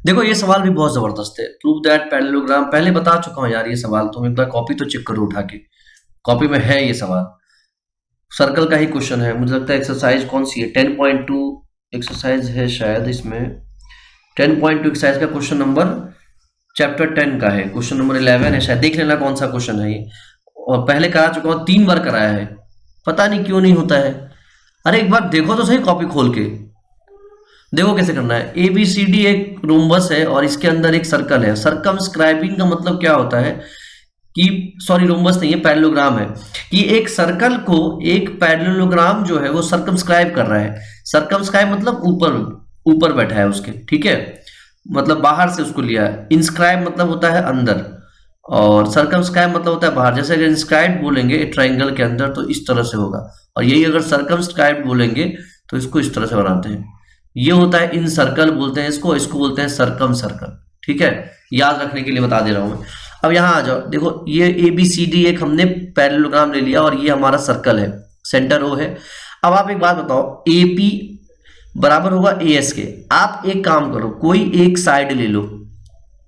देखो ये सवाल भी बहुत जबरदस्त है। प्रूव दैट पैरेललोग्राम, पहले बता चुका हूँ यार ये सवाल, तुम एक बार कॉपी तो चेक करो उठा के, कॉपी में है ये सवाल, सर्कल का ही क्वेश्चन है। मुझे लगता है एक्सरसाइज कौन सी है, 10.2 एक्सरसाइज है शायद इसमें, 10.2 एक्सरसाइज का क्वेश्चन नंबर चैप्टर 10 का है, क्वेश्चन नंबर 11 है शायद, देख लेना कौन सा क्वेश्चन है ये। और पहले करा चुका हूँ, 3 बार कराया है, पता नहीं क्यों नहीं होता है। अरे एक बार देखो तो सही कॉपी खोल के, देखो कैसे करना है। ए बी सी डी एक रोम्बस है और इसके अंदर एक सर्कल है। सर्कमस्क्राइबिंग का मतलब क्या होता है कि, सॉरी रोम्बस नहीं है, पैरेललोग्राम है, कि एक सर्कल को एक पैरेललोग्राम जो है वो सर्कमस्क्राइब कर रहा है। सर्कमस्क्राइब मतलब ऊपर ऊपर बैठा है उसके, ठीक है, मतलब बाहर से उसको लिया है। इंस्क्राइब मतलब होता है अंदर, और सर्कमस्क्राइब मतलब होता है बाहर। जैसे अगर इंस्क्राइब बोलेंगे ट्राइंगल के अंदर तो इस तरह से होगा, और यही अगर सर्कमस्क्राइब बोलेंगे तो इसको इस तरह से बनाते हैं। ये होता है इन सर्कल बोलते हैं इसको, इसको बोलते हैं सर्कम सर्कल, ठीक है, याद रखने के लिए बता दे रहा हूं मैं। अब यहाँ आ जाओ, देखो ये ए बी सी डी एक हमने पैरेललोग्राम ले लिया और ये हमारा सर्कल है, सेंटर ओ है। अब आप एक बात बताओ, ए पी बराबर होगा ए एस के। आप एक काम करो, कोई एक साइड ले लो,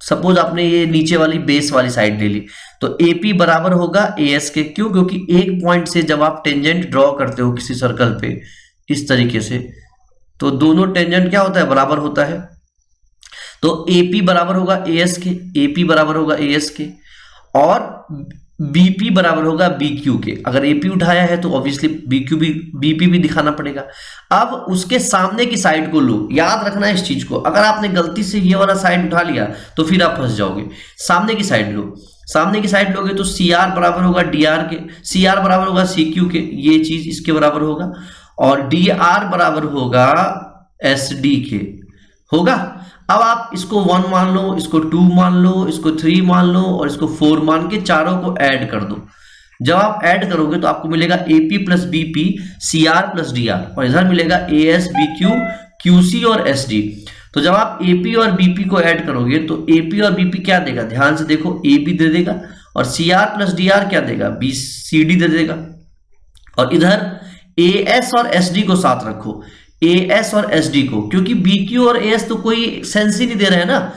सपोज आपने ये नीचे वाली बेस वाली साइड ले ली, तो ए पी बराबर होगा ए एस के। क्यों? क्योंकि एक पॉइंट से जब आप टेंजेंट ड्रॉ करते हो किसी सर्कल पे इस तरीके से, तो दोनों टेंजेंट क्या होता है, बराबर होता है। तो AP बराबर होगा AS के, AP बराबर होगा AS के, और BP बराबर होगा BQ के। अगर AP उठाया है तो ऑब्वियसली BQ भी, BP भी दिखाना पड़ेगा। अब उसके सामने की साइड को लो, याद रखना है इस चीज को, अगर आपने गलती से ये वाला साइड उठा लिया तो फिर आप फंस जाओगे। सामने की साइड लो, सामने की साइड लोगे तो CR बराबर होगा DR के, CR बराबर होगा CQ के, ये चीज इसके बराबर होगा, और DR बराबर होगा SD के, होगा। अब आप इसको 1 मान लो, इसको 2 मान लो, इसको 3 मान लो, और इसको 4 मान के चारों को ऐड कर दो। जब आप ऐड करोगे तो आपको मिलेगा AP plus BP CR plus DR, और इधर मिलेगा AS BQ QC और SD। तो जब आप AP और BP को ऐड करोगे तो AP और BP क्या देगा, ध्यान से देखो, AB दे देगा, और CR प्लस DR क्या देगा, BCD दे देगा। और इधर AS और SD को साथ रखो, AS और SD को, क्योंकि BQ और AS तो कोई सेंस ही नहीं दे रहा है ना।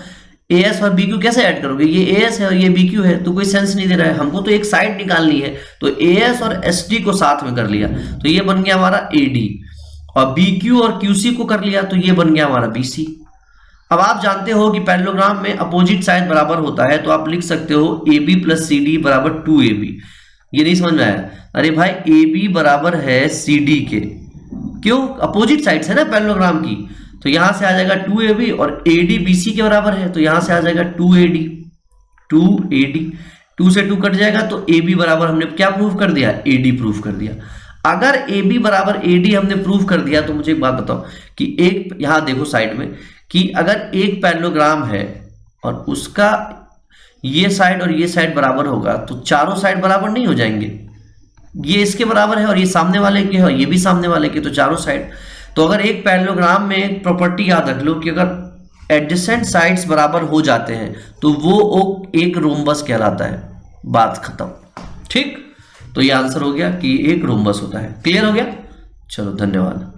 AS और BQ कैसे ऐड करोगे, ये AS है और ये BQ है, तो कोई सेंस नहीं दे रहा है, हमको तो एक साइड निकालनी है। तो AS और SD को साथ में कर लिया तो ये बन गया हमारा AD, और BQ और QC को कर लिया तो ये बन गया हमारा BC। अब आप जानते हो कि पैरेललोग्राम में अपोजिट साइड बराबर होता है, तो आप लिख सकते हो AB प्लस CD बराबर 2AB। ये नहीं समझ में आया? अरे भाई AB बराबर है CD के, क्यों, अपोजिट साइड्स है ना पैरेललोग्राम की, तो यहां से आ जाएगा 2AB, और AD BC के बराबर है तो यहां से आ जाएगा 2AD। 2 से 2 कट जाएगा तो AB बराबर हमने क्या प्रूव कर दिया, AD प्रूव कर दिया। अगर AB बराबर AD हमने प्रूव कर दिया तो मुझे एक बात बताओ कि एक, यहां देखो साइड में, कि अगर एक पैरेललोग्राम है और उसका ये साइड और ये साइड बराबर होगा तो चारों साइड बराबर नहीं हो जाएंगे। ये इसके बराबर है और ये सामने वाले के है और ये भी सामने वाले के, तो चारों साइड। तो अगर एक पैरेललोग्राम में एक प्रॉपर्टी याद रख लो कि अगर एडजेसेंट साइड्स बराबर हो जाते हैं तो वो एक रोम्बस कहलाता है, बात खत्म, ठीक। तो ये आंसर हो गया कि एक रोम्बस होता है। क्लियर हो गया? चलो धन्यवाद।